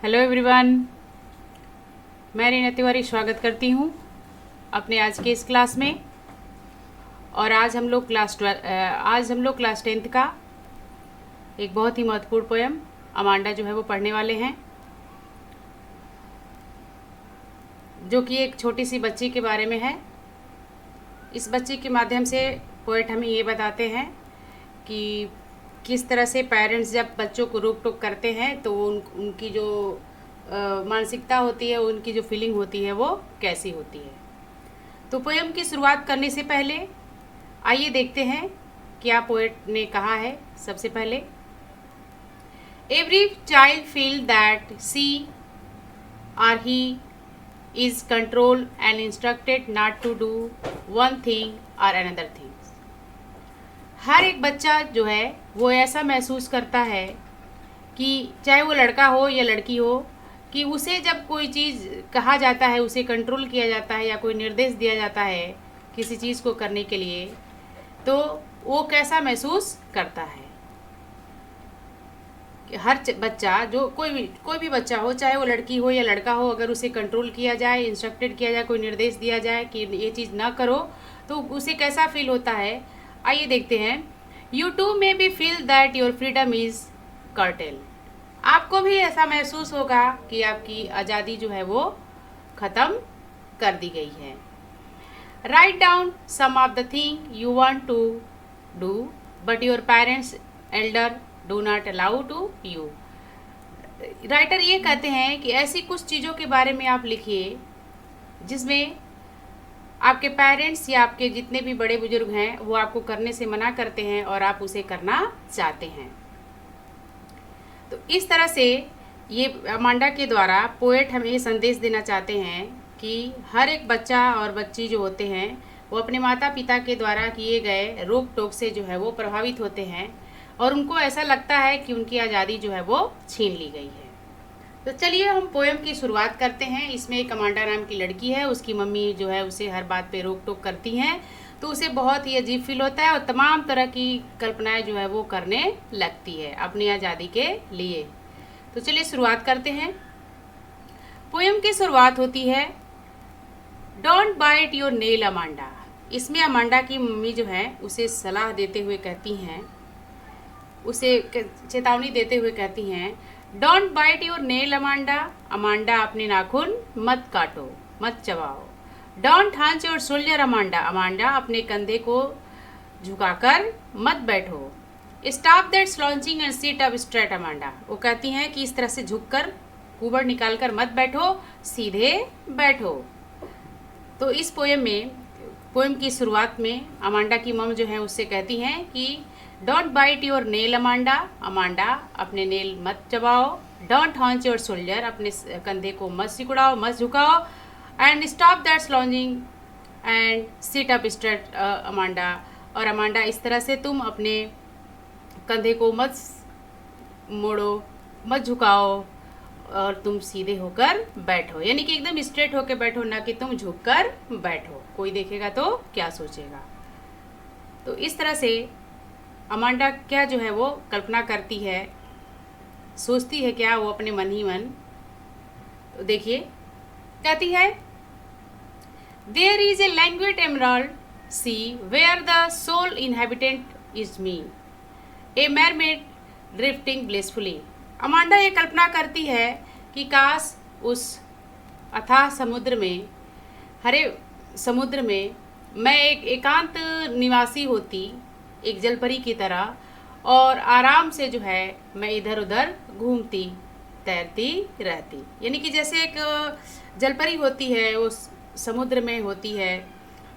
Hello everyone, मैं रीना तिवारी स्वागत करती हूँ अपने आज के इस क्लास में। और आज हम लोग क्लास 10th का एक बहुत ही महत्वपूर्ण पोयम अमांडा जो है वो पढ़ने वाले हैं, जो कि एक छोटी सी बच्ची के बारे में है। इस बच्ची के माध्यम से पोएट हमें ये बताते हैं कि किस तरह से पेरेंट्स जब बच्चों को रोक टोक करते हैं तो उनकी जो मानसिकता होती है, उनकी जो फीलिंग होती है वो कैसी होती है। तो पोएम की शुरुआत करने से पहले आइए देखते हैं क्या पोएट ने कहा है। सबसे पहले, every child feel that she or he is controlled and instructed not to do one thing or another thing. हर एक बच्चा जो है वो ऐसा महसूस करता है कि चाहे वो लड़का हो या लड़की हो, कि उसे जब कोई चीज़ कहा जाता है, उसे कंट्रोल किया जाता है या कोई निर्देश दिया जाता है किसी चीज़ को करने के लिए, तो वो कैसा महसूस करता है। हर बच्चा, जो कोई भी बच्चा हो, चाहे वो लड़की हो या लड़का हो, अगर उसे कंट्रोल किया जाए, इंस्ट्रक्टेड किया जाए, कोई निर्देश दिया जाए कि ये चीज़ ना करो, तो उसे कैसा फील होता है। आइए देखते हैं। You too may be feel that your freedom is curtail. आपको भी ऐसा महसूस होगा कि आपकी आज़ादी जो है वो ख़त्म कर दी गई है। Right down some of the thing you want to do but your parents elder do not allow to you. Writer ये कहते हैं कि ऐसी कुछ चीज़ों के बारे में आप लिखिए जिसमें आपके पेरेंट्स या आपके जितने भी बड़े बुजुर्ग हैं वो आपको करने से मना करते हैं और आप उसे करना चाहते हैं। तो इस तरह से ये अमांडा के द्वारा पोएट हमें ये संदेश देना चाहते हैं कि हर एक बच्चा और बच्ची जो होते हैं वो अपने माता पिता के द्वारा किए गए रोक टोक से जो है वो प्रभावित होते हैं और उनको ऐसा लगता है कि उनकी आज़ादी जो है वो छीन ली गई है। तो चलिए हम पोएम की शुरुआत करते हैं। इसमें एक अमांडा नाम की लड़की है, उसकी मम्मी जो है उसे हर बात पे रोक टोक करती हैं, तो उसे बहुत ही अजीब फील होता है और तमाम तरह की कल्पनाएं जो है वो करने लगती है अपनी आज़ादी के लिए। तो चलिए शुरुआत करते हैं। पोएम की शुरुआत होती है, don't bite your nail Amanda. इसमें अमांडा की मम्मी जो है उसे सलाह देते हुए कहती हैं, उसे चेतावनी देते हुए कहती हैं, don't bite your nail Amanda. Amanda अपने नाखून मत काटो, मत चबाओ। Don't hunch your shoulder Amanda. Amanda अपने कंधे को झुकाकर मत बैठो। Stop that slouching and sit up straight Amanda. वो कहती हैं कि इस तरह से झुककर कुबड़ निकालकर मत बैठो, सीधे बैठो। तो इस पोएम की शुरुआत में अमांडा की मम जो है उससे कहती हैं कि don't bite your nail Amanda. Amanda अपने नेल मत चबाओ। Don't hunch your shoulder. अपने कंधे को मत सिकुड़ाओ, मत झुकाओ। And stop that slouching and sit up straight Amanda. और अमांडा इस तरह से तुम अपने कंधे को मत मोड़ो, मत झुकाओ और तुम सीधे होकर बैठो, यानी कि एकदम स्ट्रेट होकर बैठो, ना कि तुम झुक कर बैठो, कोई देखेगा तो क्या सोचेगा। तो इस तरह से अमांडा क्या जो है वो कल्पना करती है, सोचती है क्या वो अपने मन ही मन। तो देखिए, कहती है, there is a language emerald sea where the sole inhabitant is me, a mermaid drifting blissfully. Amanda ये कल्पना करती है कि काश उस अथाह समुद्र में, हरे समुद्र में मैं एक एकांत निवासी होती, एक जलपरी की तरह, और आराम से जो है मैं इधर उधर घूमती तैरती रहती। यानी कि जैसे एक जलपरी होती है, वो समुद्र में होती है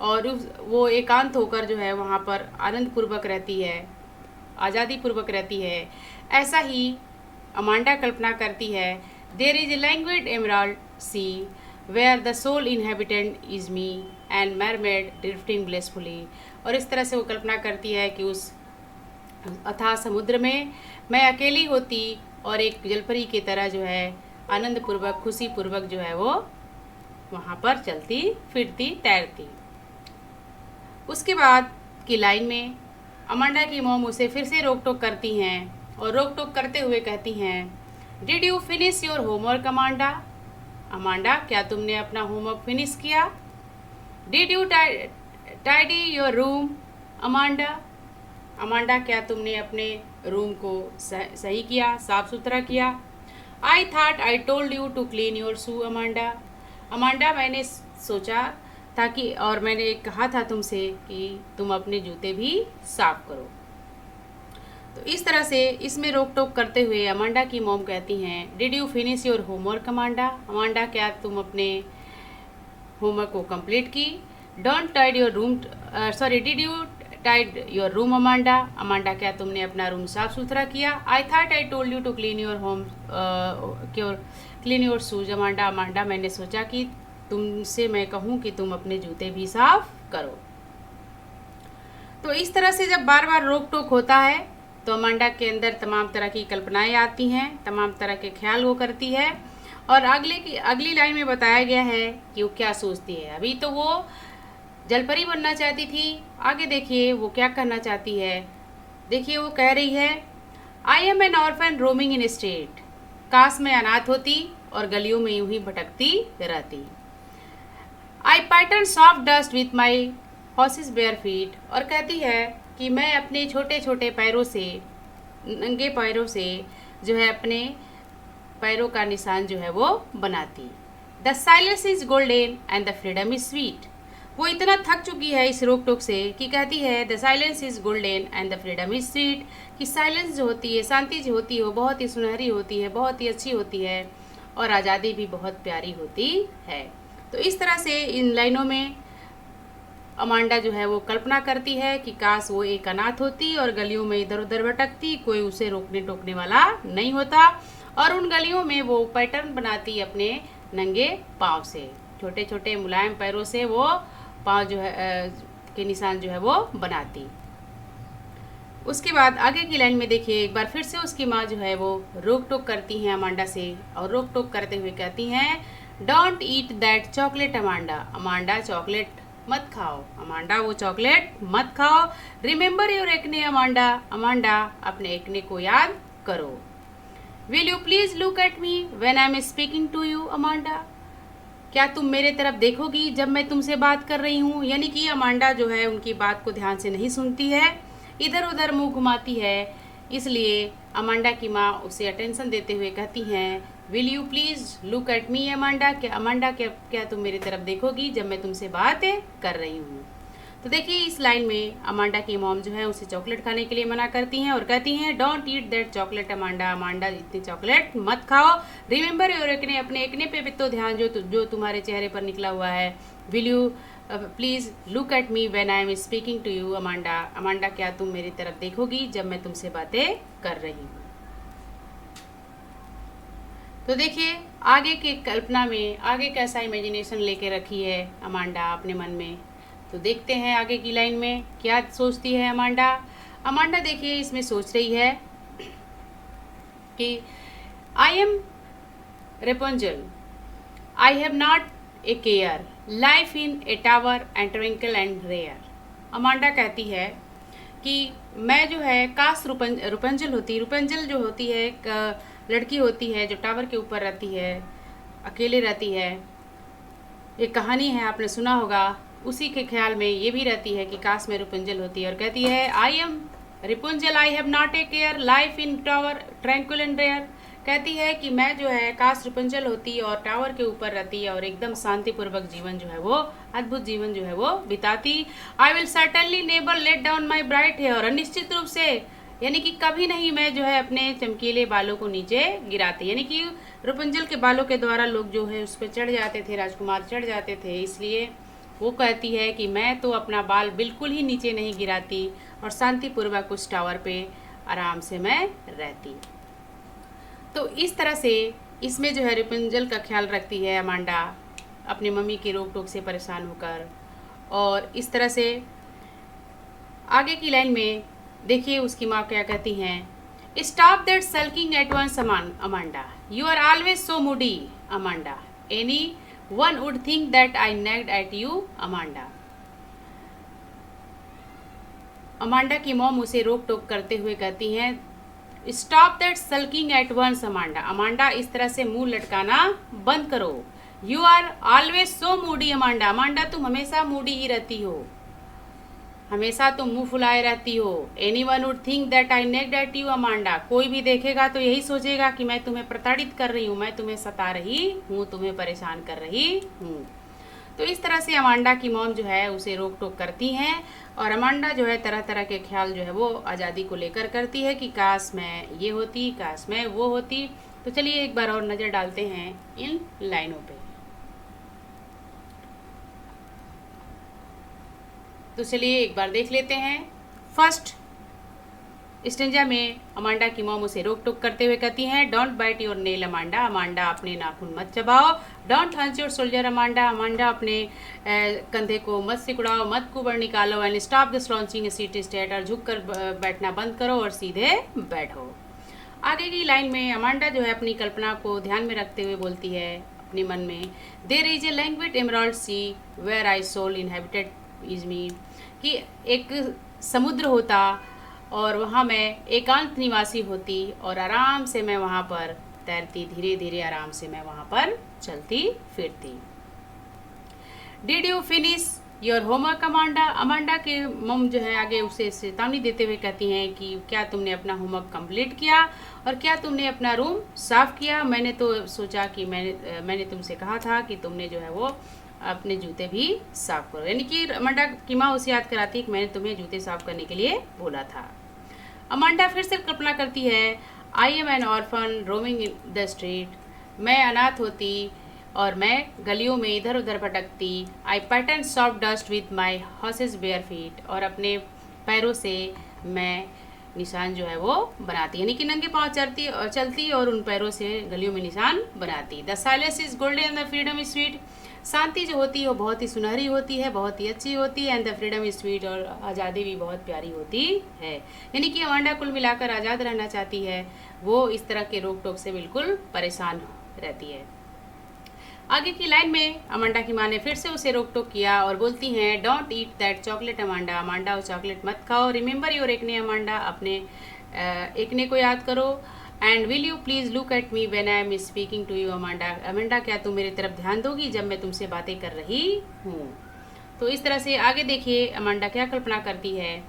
और वो एकांत होकर जो है वहाँ पर आनंद पूर्वक रहती है, आज़ादी पूर्वक रहती है, ऐसा ही अमांडा कल्पना करती है। There is a language emerald sea where the sole inhabitant is me and mermaid drifting blissfully. और इस तरह से वो कल्पना करती है कि उस अथाह समुद्र में मैं अकेली होती और एक जलपरी की तरह जो है आनंद पूर्वक, खुशी पूर्वक जो है वो वहाँ पर चलती फिरती तैरती। उसके बाद की लाइन में अमांडा की मॉम उसे फिर से रोक टोक करती हैं और रोक टोक करते हुए कहती हैं, did you finish your homework Amanda? Amanda, क्या तुमने अपना होमवर्क फिनिश किया? Did you tidy your room Amanda? Amanda, क्या तुमने अपने रूम को सही किया, साफ सुथरा किया? I thought I told you to clean your shoe Amanda? Amanda, मैंने सोचा ताकि और मैंने कहा था तुमसे कि तुम अपने जूते भी साफ करो। तो इस तरह से इसमें रोक टोक करते हुए अमांडा की मॉम कहती हैं, did you finish your homework Amanda? Amanda, क्या तुम अपने होमवर्क को कंप्लीट की? Don't tidy your room did you tidy your room Amanda? Amanda, क्या तुमने अपना रूम साफ सुथरा किया? I thought I told you to clean your clean your shoes Amanda? Amanda, मैंने सोचा कि तुमसे मैं कहूँ कि तुम अपने जूते भी साफ करो। तो इस तरह से जब बार बार रोक टोक होता है तो अमांडा के अंदर तमाम तरह की कल्पनाएं आती हैं, तमाम तरह के ख्याल वो करती है। और अगली लाइन में बताया गया है कि वो क्या सोचती है। अभी तो वो जलपरी बनना चाहती थी, आगे देखिए वो क्या करना चाहती है। देखिए वो कह रही है, I M N orphan roaming in street. काश मैं अनाथ होती और गलियों में यूं ही भटकती रहती। I pattern soft dust with my horses bare feet. और कहती है कि मैं अपने छोटे छोटे पैरों से, नंगे पैरों से जो है अपने पैरों का निशान जो है वो बनाती। The silence is golden and the freedom is sweet. वो इतना थक चुकी है इस रोक टोक से कि कहती है the silence is golden and the freedom is sweet, कि साइलेंस जो होती है, शांति जो होती है, वो बहुत ही सुनहरी होती है, बहुत ही अच्छी होती है और आज़ादी भी बहुत प्यारी होती है। तो इस तरह से इन लाइनों में अमांडा जो है वो कल्पना करती है कि काश वो एक अनाथ होती और गलियों में इधर उधर भटकती, कोई उसे रोकने टोकने वाला नहीं होता, और उन गलियों में वो पैटर्न बनाती अपने नंगे पाँव से, छोटे छोटे मुलायम पैरों से वो पाँव जो है के निशान जो है वो बनाती। उसके बाद आगे की लाइन में देखिए, एक बार फिर से उसकी माँ जो है वो रोक टोक करती हैं अमांडा से, और रोक टोक करते हुए कहती हैं, don't eat that chocolate Amanda. Amanda, chocolate मत खाओ। अमांडा, वो चॉकलेट मत खाओ। Remember your acne Amanda. Amanda, अपने एक्ने को याद करो। Will you please look at me when I am speaking to you Amanda. क्या तुम मेरे तरफ देखोगी जब मैं तुमसे बात कर रही हूँ? यानी कि अमांडा जो है उनकी बात को ध्यान से नहीं सुनती है, इधर उधर मुंह घुमाती है। इसलिए अमांडा की माँ उसे अटेंशन देते हुए कहती हैं, will you please look at me Amanda. क्या तुम मेरी तरफ देखोगी जब मैं तुमसे बात कर रही हूँ? तो देखिए इस लाइन में अमांडा की मॉम जो है उसे चॉकलेट खाने के लिए मना करती हैं और कहती हैं, don't eat that chocolate Amanda. Amanda, इतनी चॉकलेट मत खाओ। रिमेंबर योर एक्ने, अपने एक्ने पे भी तो ध्यान जो तुम्हारे चेहरे पर निकला हुआ है। Will you please look at me when I am speaking to you Amanda. Amanda, क्या तुम मेरी तरफ देखोगी जब मैं तुमसे बातें कर रही हूँ? तो देखिए आगे की कल्पना में आगे कैसा इमेजिनेशन लेके रखी है अमांडा अपने मन में। तो देखते हैं आगे की लाइन में क्या सोचती है अमांडा। अमांडा देखिए इसमें सोच रही है कि I am Rapunzel, I have not a care, life in a tower and twinkle and rare. Amanda कहती है कि मैं जो है काश रुपंजल होती। रुपंजल जो होती है एक लड़की होती है जो टावर के ऊपर रहती है, अकेले रहती है। एक कहानी है, आपने सुना होगा, उसी के ख्याल में ये भी रहती है कि काश मैं रुपंजल होती है। और कहती है, I am Rapunzel, I have not a care, life in tower tranquil and rare. कहती है कि मैं जो है काश रुपंजल होती और टावर के ऊपर रहती और एकदम शांतिपूर्वक जीवन जो है वो, अद्भुत जीवन जो है वो बिताती। I will certainly never let down my bright hair. और निश्चित रूप से यानी कि कभी नहीं मैं जो है अपने चमकीले बालों को नीचे गिराती। यानी कि रुपंजल के बालों के द्वारा लोग जो है उस पर चढ़ जाते थे, राजकुमार चढ़ जाते थे, इसलिए वो कहती है कि मैं तो अपना बाल बिल्कुल ही नीचे नहीं गिराती और शांतिपूर्वक उस टावर पे आराम से मैं रहती। तो इस तरह से इसमें जो है रुपंजल का ख्याल रखती है अमांडा अपनी मम्मी की रोक टोक से परेशान होकर। और इस तरह से आगे की लाइन में देखिए उसकी माँ क्या कहती हैं, stop that sulking at once Amanda, you are always so moody Amanda, anyone would think that I nagged at you Amanda. Amanda की मॉम उसे रोक टोक करते हुए कहती हैं, stop that sulking at once Amanda, Amanda इस तरह से मुंह लटकाना बंद करो। You are always so moody Amanda, Amanda तुम हमेशा मूडी ही रहती हो, हमेशा तुम मुंह फुलाए रहती हो। Anyone would think that I nagged at you Amanda, कोई भी देखेगा तो यही सोचेगा कि मैं तुम्हें प्रताड़ित कर रही हूँ, मैं तुम्हें सता रही हूँ, तुम्हें परेशान कर रही हूँ। तो इस तरह से अमांडा की मॉम जो है उसे रोक टोक करती हैं और अमांडा जो है तरह तरह के ख्याल जो है वो आज़ादी को लेकर करती है कि काश मैं ये होती, काश मैं वो होती। तो चलिए एक बार और नज़र डालते हैं इन लाइनों पे। तो चलिए एक बार देख लेते हैं। फर्स्ट स्टेंजा में अमांडा की मॉम उसे रोक टोक करते हुए कहती हैं, don't bite your nail Amanda, Amanda अपने नाखून मत चबाओ। Don't hunch your shoulder Amanda, Amanda अपने कंधे को मत सिकुड़ाओ, मत कुबड़ निकालो। And stop the slouching sit straight, और झुक कर बैठना बंद करो और सीधे बैठो। आगे की लाइन में अमांडा जो है अपनी कल्पना को ध्यान में रखते हुए बोलती है अपने मन में, there is a language emerald sea where I soul inhabited is me, कि एक समुद्र होता और वहाँ मैं एकांत निवासी होती और आराम से मैं वहाँ पर तैरती, धीरे धीरे आराम से मैं वहाँ पर चलती फिरती। Did you finish your homework Amanda, Amanda के मम जो है आगे उसे चेतावनी देते हुए कहती हैं कि क्या तुमने अपना होमवर्क कंप्लीट किया और क्या तुमने अपना रूम साफ़ किया। मैंने तो सोचा कि मैंने तुमसे कहा था कि तुमने जो है वो अपने जूते भी साफ़ करो, यानी कि अमांडा की माँ उसे याद कराती है कि मैंने तुम्हें जूते साफ़ करने के लिए बोला था। अमांडा फिर से कल्पना करती है, I M N orphan roaming in the street, मैं अनाथ होती और मैं गलियों में इधर उधर भटकती। I pattern soft dust with my horses bare feet, और अपने पैरों से मैं निशान जो है वो बनाती, यानी कि नंगे पाँव चलती और उन पैरों से गलियों में निशान बनाती। The silence is golden, the freedom is sweet, शांति जो होती है वो बहुत ही सुनहरी होती है, बहुत ही अच्छी होती है। And the freedom is sweet, और आज़ादी भी बहुत प्यारी होती है। यानी कि अमांडा कुल मिलाकर आज़ाद रहना चाहती है, वो इस तरह के रोक टोक से बिल्कुल परेशान रहती है। आगे की लाइन में अमांडा की माँ ने फिर से उसे रोक टोक किया और बोलती हैं, don't eat that chocolate Amanda, Amanda वो चॉकलेट मत खाओ। रिमेंबर योर एकने अमांडा, अपने एकने को याद करो। And will you please look at me when I am speaking to you Amanda, Amanda क्या तुम मेरी तरफ ध्यान दोगी जब मैं तुमसे बातें कर रही हूँ। तो इस तरह से आगे देखिए अमांडा क्या कल्पना करती है।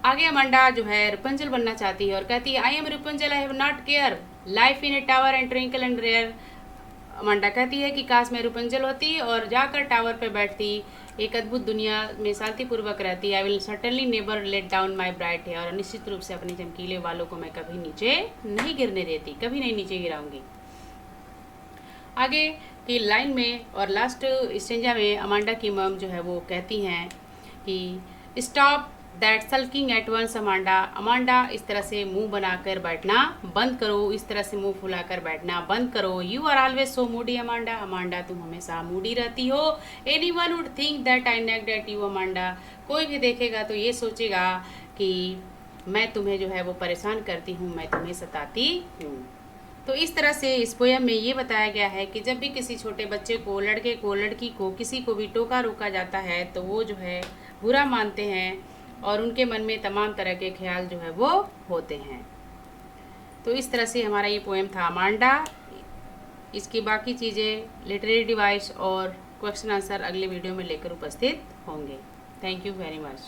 आगे अमांडा जो है रुपंजल बनना चाहती है और कहती है, I am Rapunzel, I have not care life in a tower and twinkle and rare. Amanda कहती है कि काश मैं रुपंजल होती और जाकर टावर पर बैठती, एक अद्भुत दुनिया में शांतिपूर्वक रहती। I will certainly never let down my bright hair, और निश्चित रूप से अपने चमकीले बालों को मैं कभी नीचे नहीं गिरने देती, कभी नहीं नीचे गिराऊंगी। आगे की लाइन में और लास्ट स्टेंजा में अमांडा की मम जो है वो कहती हैं कि stop that sulking at once Amanda, Amanda इस तरह से मुंह बनाकर बैठना बंद करो, इस तरह से मुंह फुलाकर बैठना बंद करो। You are always so moody Amanda, Amanda तुम हमेशा मूडी रहती हो। Anyone would think that I nagged at you Amanda, कोई भी देखेगा तो ये सोचेगा कि मैं तुम्हें जो है वो परेशान करती हूँ, मैं तुम्हें सताती हूँ। तो इस तरह से इस पोयम में ये बताया गया है कि जब भी किसी छोटे बच्चे को, लड़के को, लड़की को, किसी को भी टोका रोका जाता है तो वो जो है बुरा मानते हैं और उनके मन में तमाम तरह के ख्याल जो है वो होते हैं। तो इस तरह से हमारा ये पोएम था अमांडा। इसकी बाकी चीज़ें, लिटरेरी डिवाइस और क्वेश्चन आंसर अगले वीडियो में लेकर उपस्थित होंगे। Thank you very much.